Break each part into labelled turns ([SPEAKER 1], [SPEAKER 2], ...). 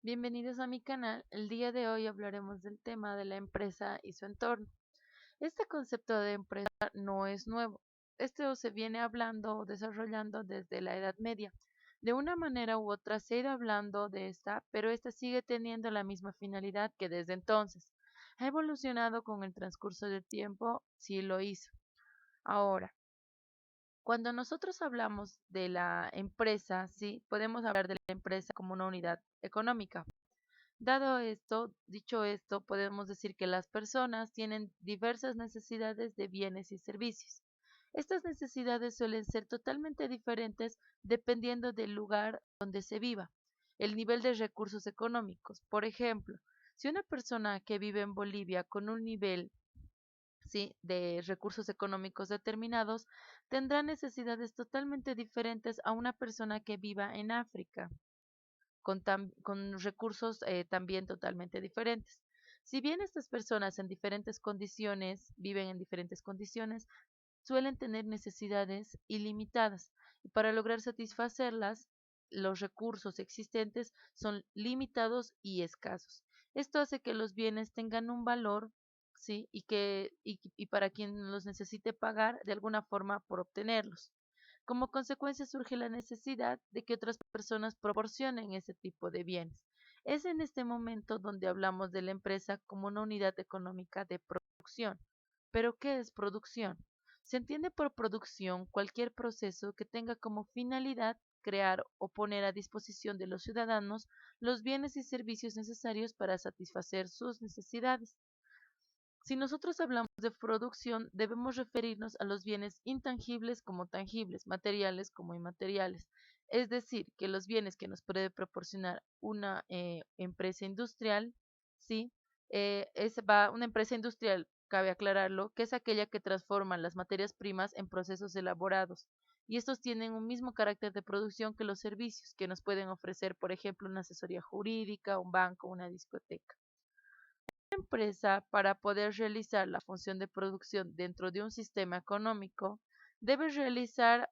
[SPEAKER 1] Bienvenidos a mi canal. El día de hoy hablaremos del tema de la empresa y su entorno. Este concepto de empresa no es nuevo. Esto se viene hablando o desarrollando desde la Edad Media. De una manera u otra se ha ido hablando de esta, pero esta sigue teniendo la misma finalidad que desde entonces. Ha evolucionado con el transcurso del tiempo, sí lo hizo. Ahora, cuando nosotros hablamos de la empresa, sí, podemos hablar de la empresa como una unidad económica. Dicho esto, podemos decir que las personas tienen diversas necesidades de bienes y servicios. Estas necesidades suelen ser totalmente diferentes dependiendo del lugar donde se viva, el nivel de recursos económicos. Por ejemplo, si una persona que vive en Bolivia con un nivel, ¿sí?, de recursos económicos determinados tendrá necesidades totalmente diferentes a una persona que viva en África con recursos también totalmente diferentes. Si bien estas personas en diferentes condiciones viven en diferentes condiciones, suelen tener necesidades ilimitadas y para lograr satisfacerlas, los recursos existentes son limitados y escasos. Esto hace que los bienes tengan un valor, ¿sí? Y para quien los necesite pagar de alguna forma por obtenerlos. Como consecuencia surge la necesidad de que otras personas proporcionen ese tipo de bienes. Es en este momento donde hablamos de la empresa como una unidad económica de producción. ¿Pero qué es producción? Se entiende por producción cualquier proceso que tenga como finalidad crear o poner a disposición de los ciudadanos los bienes y servicios necesarios para satisfacer sus necesidades. Si nosotros hablamos de producción, debemos referirnos a los bienes intangibles como tangibles, materiales como inmateriales. Es decir, que los bienes que nos puede proporcionar una empresa industrial, ¿sí? Una empresa industrial, cabe aclararlo, que es aquella que transforma las materias primas en procesos elaborados. Y estos tienen un mismo carácter de producción que los servicios que nos pueden ofrecer, por ejemplo, una asesoría jurídica, un banco, una discoteca empresa, para poder realizar la función de producción dentro de un sistema económico, debe realizar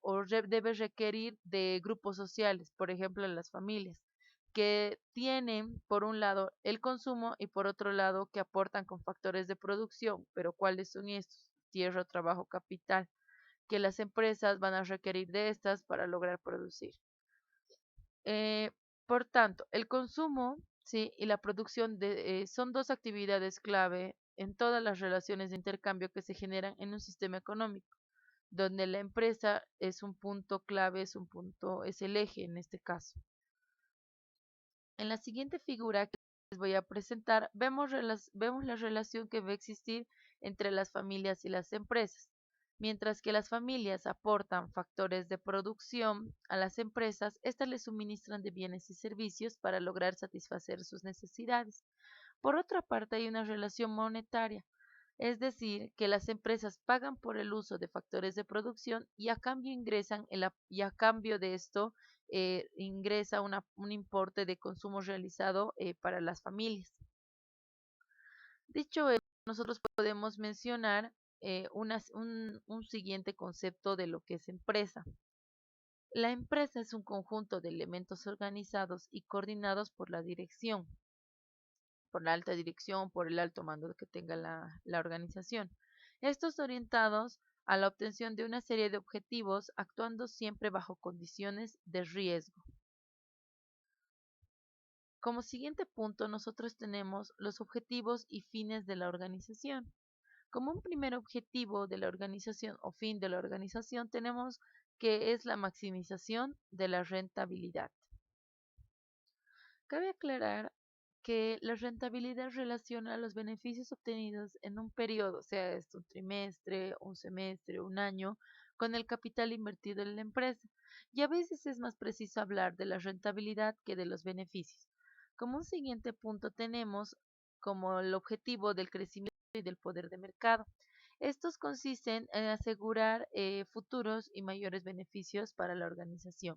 [SPEAKER 1] debe requerir de grupos sociales, por ejemplo, las familias, que tienen, por un lado, el consumo y por otro lado, que aportan con factores de producción. Pero ¿cuáles son estos? Tierra, trabajo, capital, que las empresas van a requerir de estas para lograr producir. Eh, por tanto, el consumo, ¿sí?, y la producción son dos actividades clave en todas las relaciones de intercambio que se generan en un sistema económico, donde la empresa es un punto clave, es el eje en este caso. En la siguiente figura que les voy a presentar, vemos la relación que va a existir entre las familias y las empresas. Mientras que las familias aportan factores de producción a las empresas, éstas les suministran de bienes y servicios para lograr satisfacer sus necesidades. Por otra parte, hay una relación monetaria, es decir, que las empresas pagan por el uso de factores de producción y a cambio y a cambio de esto ingresa un importe de consumo realizado para las familias. Dicho esto, nosotros podemos mencionar un siguiente concepto de lo que es empresa. La empresa es un conjunto de elementos organizados y coordinados por la dirección, por la alta dirección, por el alto mando que tenga la organización. Estos orientados a la obtención de una serie de objetivos, actuando siempre bajo condiciones de riesgo. Como siguiente punto, nosotros tenemos los objetivos y fines de la organización. Como un primer objetivo de la organización o fin de la organización tenemos que es la maximización de la rentabilidad. Cabe aclarar que la rentabilidad relaciona los beneficios obtenidos en un periodo, sea esto un trimestre, un semestre, un año, con el capital invertido en la empresa. Y a veces es más preciso hablar de la rentabilidad que de los beneficios. Como un siguiente punto tenemos como el objetivo del crecimiento y del poder de mercado. Estos consisten en asegurar futuros y mayores beneficios para la organización.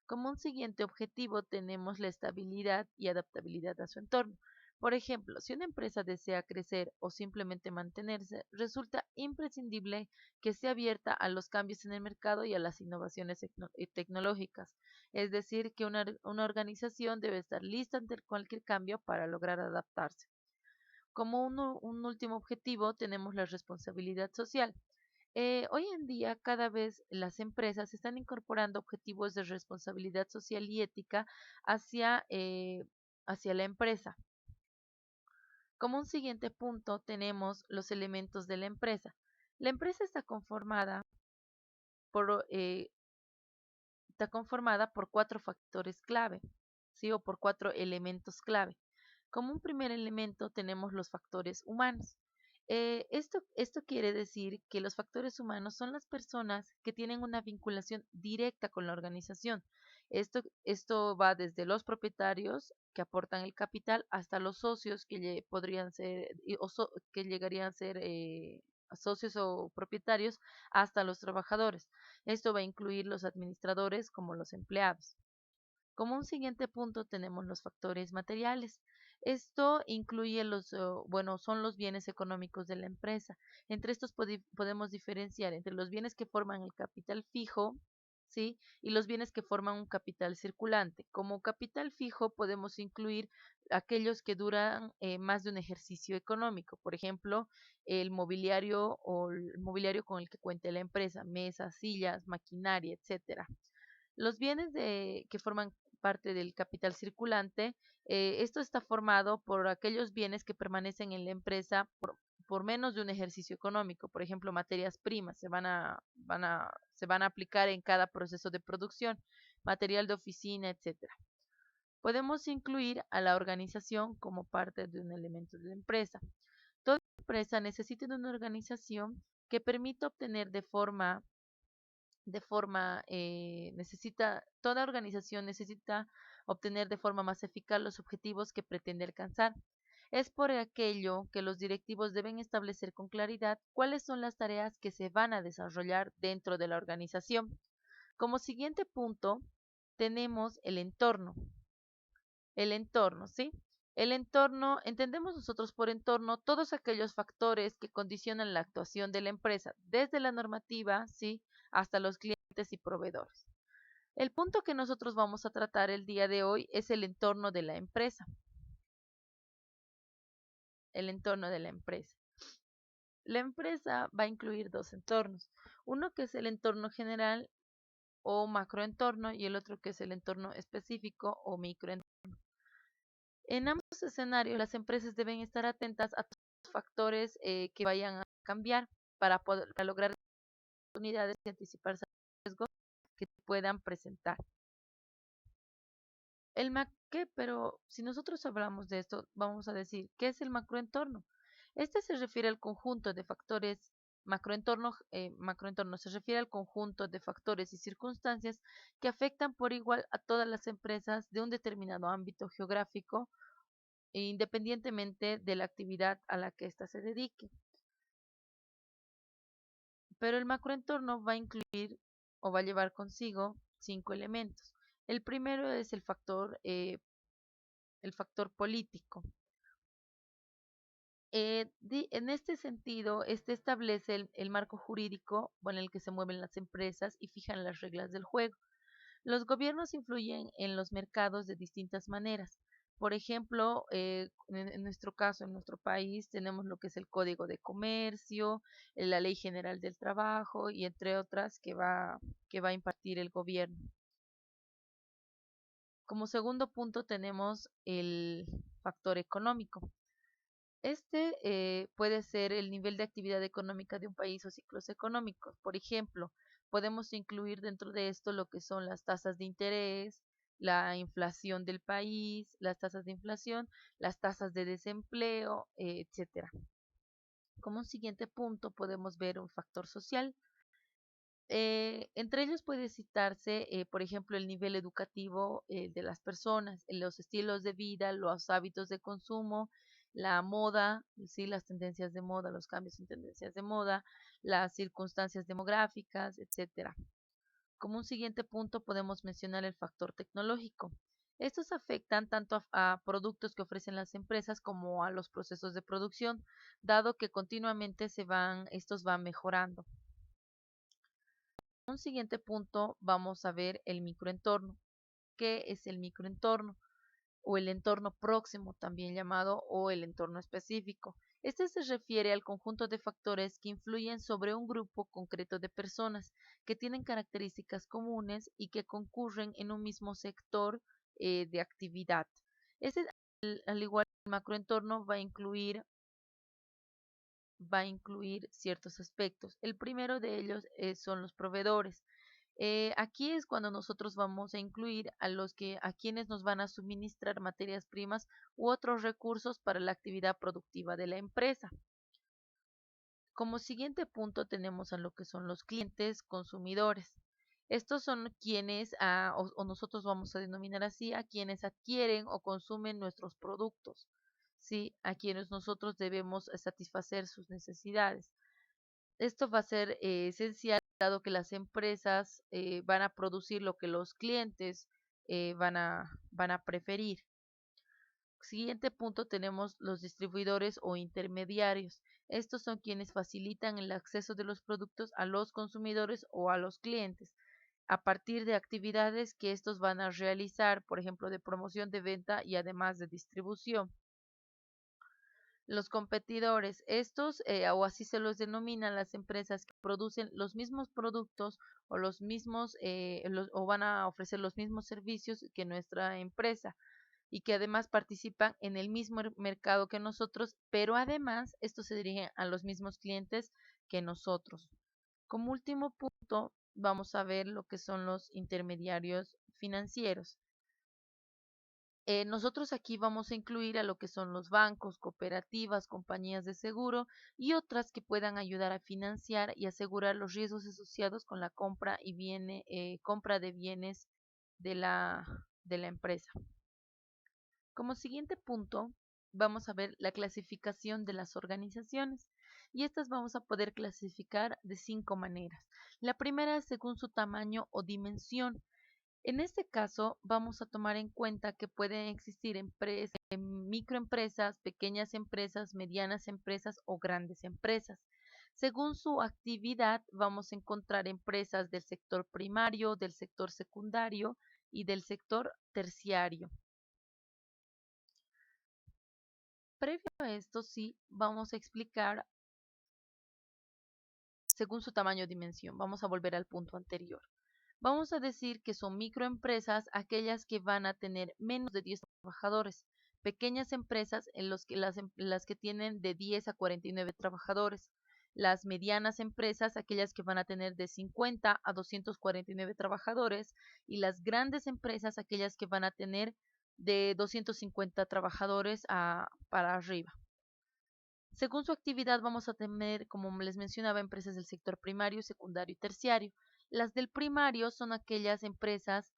[SPEAKER 1] Como un siguiente objetivo tenemos la estabilidad y adaptabilidad a su entorno. Por ejemplo, si una empresa desea crecer o simplemente mantenerse, resulta imprescindible que esté abierta a los cambios en el mercado y a las innovaciones tecnológicas. Es decir, que una organización debe estar lista ante cualquier cambio para lograr adaptarse. Como un último objetivo tenemos la responsabilidad social. Hoy en día cada vez las empresas están incorporando objetivos de responsabilidad social y ética hacia, hacia la empresa. Como un siguiente punto tenemos los elementos de la empresa. La empresa por, eh, está conformada por cuatro factores clave, ¿sí? O por cuatro elementos clave. Como un primer elemento tenemos los factores humanos. Esto quiere decir que los factores humanos son las personas que tienen una vinculación directa con la organización. Esto va desde los propietarios que aportan el capital hasta los socios podrían ser que llegarían a ser socios o propietarios hasta los trabajadores. Esto va a incluir los administradores como los empleados. Como un siguiente punto tenemos los factores materiales. Esto incluye son los bienes económicos de la empresa. Entre estos podemos diferenciar entre los bienes que forman el capital fijo, ¿sí? Y los bienes que forman un capital circulante. Como capital fijo podemos incluir aquellos que duran más de un ejercicio económico. Por ejemplo, el mobiliario con el que cuente la empresa, mesas, sillas, maquinaria, etcétera. Los que forman parte del capital circulante, esto está formado por aquellos bienes que permanecen en la empresa por menos de un ejercicio económico. Por ejemplo, materias primas se van a aplicar en cada proceso de producción, material de oficina, etcétera. Podemos incluir a la organización como parte de un elemento de la empresa. Toda empresa necesita de una organización que permita obtener toda organización necesita obtener de forma más eficaz los objetivos que pretende alcanzar. Es por aquello que los directivos deben establecer con claridad cuáles son las tareas que se van a desarrollar dentro de la organización. Como siguiente punto, tenemos el entorno. El entorno, ¿sí? El entorno, entendemos nosotros por entorno todos aquellos factores que condicionan la actuación de la empresa, desde la normativa, ¿sí? Hasta los clientes y proveedores. El punto que nosotros vamos a tratar el día de hoy es el entorno de la empresa. El entorno de la empresa. La empresa va a incluir dos entornos. Uno que es el entorno general o macroentorno y el otro que es el entorno específico o microentorno. En ambos escenarios, las empresas deben estar atentas a todos los factores que vayan a cambiar para lograr oportunidades y anticiparse a los riesgos que puedan presentar. Pero si nosotros hablamos de esto, vamos a decir, ¿qué es el macroentorno? Este se refiere al conjunto de factores, macroentorno se refiere al conjunto de factores y circunstancias que afectan por igual a todas las empresas de un determinado ámbito geográfico, independientemente de la actividad a la que ésta se dedique. Pero el macroentorno va a incluir o va a llevar consigo 5 elementos. El primero es el factor político. En este sentido, este establece el marco jurídico en el que se mueven las empresas y fijan las reglas del juego. Los gobiernos influyen en los mercados de distintas maneras. Por ejemplo, en nuestro caso, en nuestro país, tenemos lo que es el Código de Comercio, la Ley General del Trabajo y entre otras que va a impartir el gobierno. Como segundo punto tenemos el factor económico. Este puede ser el nivel de actividad económica de un país o ciclos económicos. Por ejemplo, podemos incluir dentro de esto lo que son las tasas de interés, la inflación del país, las tasas de inflación, las tasas de desempleo, etcétera. Como un siguiente punto podemos ver un factor social. Entre ellos puede citarse, por ejemplo, el nivel educativo de las personas, los estilos de vida, los hábitos de consumo, la moda, ¿sí? Las tendencias de moda, los cambios en tendencias de moda, las circunstancias demográficas, etcétera. Como un siguiente punto podemos mencionar el factor tecnológico. Estos afectan tanto a productos que ofrecen las empresas como a los procesos de producción, dado que continuamente estos van mejorando. En un siguiente punto vamos a ver el microentorno. ¿Qué es el microentorno? O el entorno próximo, también llamado, o el entorno específico. Este se refiere al conjunto de factores que influyen sobre un grupo concreto de personas que tienen características comunes y que concurren en un mismo sector de actividad. Este, al igual que el macroentorno, va a incluir ciertos aspectos. El primero de ellos son los proveedores. Aquí es cuando nosotros vamos a incluir a quienes nos van a suministrar materias primas u otros recursos para la actividad productiva de la empresa. Como siguiente punto tenemos a lo que son los clientes consumidores. Estos son quienes, o nosotros vamos a denominar así, a quienes adquieren o consumen nuestros productos, ¿sí? A quienes nosotros debemos satisfacer sus necesidades. Esto va a ser esencial dado que las empresas van a producir lo que los clientes van a preferir. Siguiente punto tenemos los distribuidores o intermediarios. Estos son quienes facilitan el acceso de los productos a los consumidores o a los clientes a partir de actividades que estos van a realizar, por ejemplo, de promoción de venta y además de distribución. Los competidores, estos, o así se los denominan las empresas que producen los mismos productos o o van a ofrecer los mismos servicios que nuestra empresa y que además participan en el mismo mercado que nosotros, pero además estos se dirigen a los mismos clientes que nosotros. Como último punto, vamos a ver lo que son los intermediarios financieros. Nosotros aquí vamos a incluir a lo que son los bancos, cooperativas, compañías de seguro y otras que puedan ayudar a financiar y asegurar los riesgos asociados con la compra de bienes de la empresa. Como siguiente punto, vamos a ver la clasificación de las organizaciones y estas vamos a poder clasificar de 5 maneras. La primera es según su tamaño o dimensión. En este caso, vamos a tomar en cuenta que pueden existir microempresas, pequeñas empresas, medianas empresas o grandes empresas. Según su actividad, vamos a encontrar empresas del sector primario, del sector secundario y del sector terciario. Previo a esto, sí, vamos a explicar según su tamaño o dimensión. Vamos a volver al punto anterior. Vamos a decir que son microempresas aquellas que van a tener menos de 10 trabajadores, pequeñas empresas en las que tienen de 10 a 49 trabajadores, las medianas empresas aquellas que van a tener de 50 a 249 trabajadores y las grandes empresas aquellas que van a tener de 250 trabajadores para arriba. Según su actividad vamos a tener, como les mencionaba, empresas del sector primario, secundario y terciario. Las del primario son aquellas empresas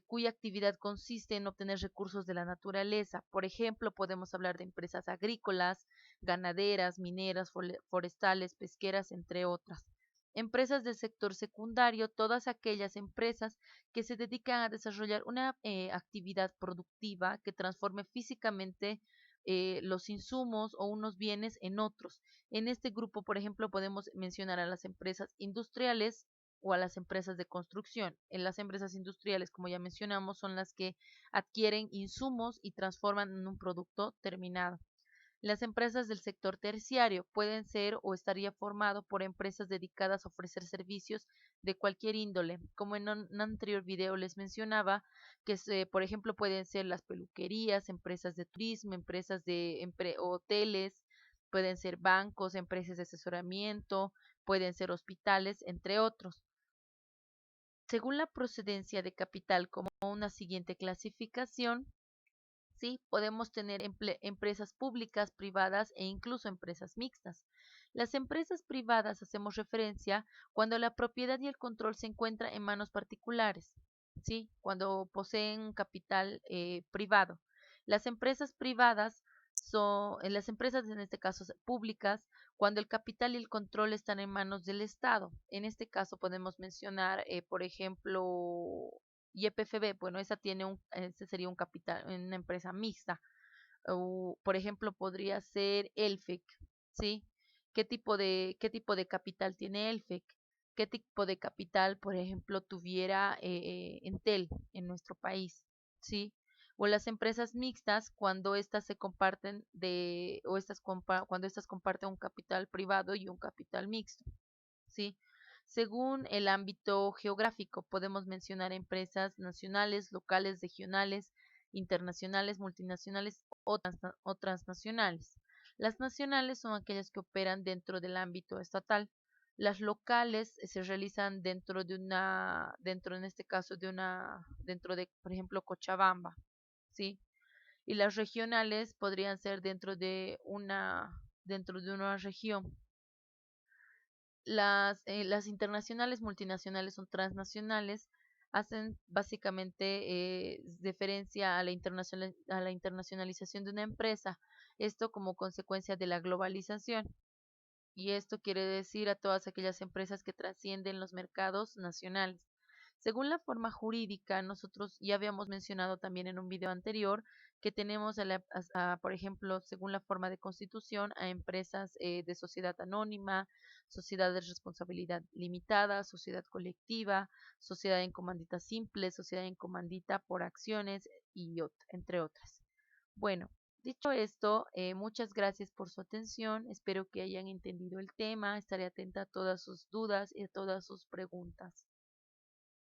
[SPEAKER 1] cuya actividad consiste en obtener recursos de la naturaleza. Por ejemplo, podemos hablar de empresas agrícolas, ganaderas, mineras, forestales, pesqueras, entre otras. Empresas del sector secundario, todas aquellas empresas que se dedican a desarrollar una actividad productiva que transforme físicamente los insumos o unos bienes en otros. En este grupo, por ejemplo, podemos mencionar a las empresas industriales o a las empresas de construcción. En las empresas industriales, como ya mencionamos, son las que adquieren insumos y transforman en un producto terminado. Las empresas del sector terciario pueden ser o estaría formado por empresas dedicadas a ofrecer servicios de cualquier índole. Como en un anterior video les mencionaba, por ejemplo, pueden ser las peluquerías, empresas de turismo, empresas de hoteles, pueden ser bancos, empresas de asesoramiento, pueden ser hospitales, entre otros. Según la procedencia de capital como una siguiente clasificación, ¿sí? Podemos tener empresas públicas, privadas e incluso empresas mixtas. Las empresas privadas hacemos referencia cuando la propiedad y el control se encuentran en manos particulares, ¿sí? Cuando poseen capital privado. Las empresas privadas las empresas en este caso públicas, cuando el capital y el control están en manos del Estado. En este caso podemos mencionar, por ejemplo, YPFB, bueno, ese sería un capital, una empresa mixta. O, por ejemplo, podría ser Elfec, ¿sí? ¿Qué tipo de capital tiene Elfec? ¿Qué tipo de capital, por ejemplo, tuviera Entel en nuestro país? ¿Sí? O las empresas mixtas cuando estas se comparten cuando estas comparten un capital privado y un capital mixto, ¿sí? Según el ámbito geográfico, podemos mencionar empresas nacionales, locales, regionales, internacionales, multinacionales o transnacionales. Las nacionales son aquellas que operan dentro del ámbito estatal. Las locales se realizan dentro en este caso dentro de, por ejemplo, Cochabamba, ¿sí? Y las regionales podrían ser dentro de una región. Las internacionales, multinacionales o transnacionales hacen básicamente referencia a la internacionalización de una empresa, esto como consecuencia de la globalización. Y esto quiere decir a todas aquellas empresas que trascienden los mercados nacionales. Según la forma jurídica, nosotros ya habíamos mencionado también en un video anterior que tenemos, por ejemplo, según la forma de constitución, a empresas de sociedad anónima, sociedad de responsabilidad limitada, sociedad colectiva, sociedad en comandita simple, sociedad en comandita por acciones entre otras. Bueno, dicho esto, muchas gracias por su atención. Espero que hayan entendido el tema. Estaré atenta a todas sus dudas y a todas sus preguntas.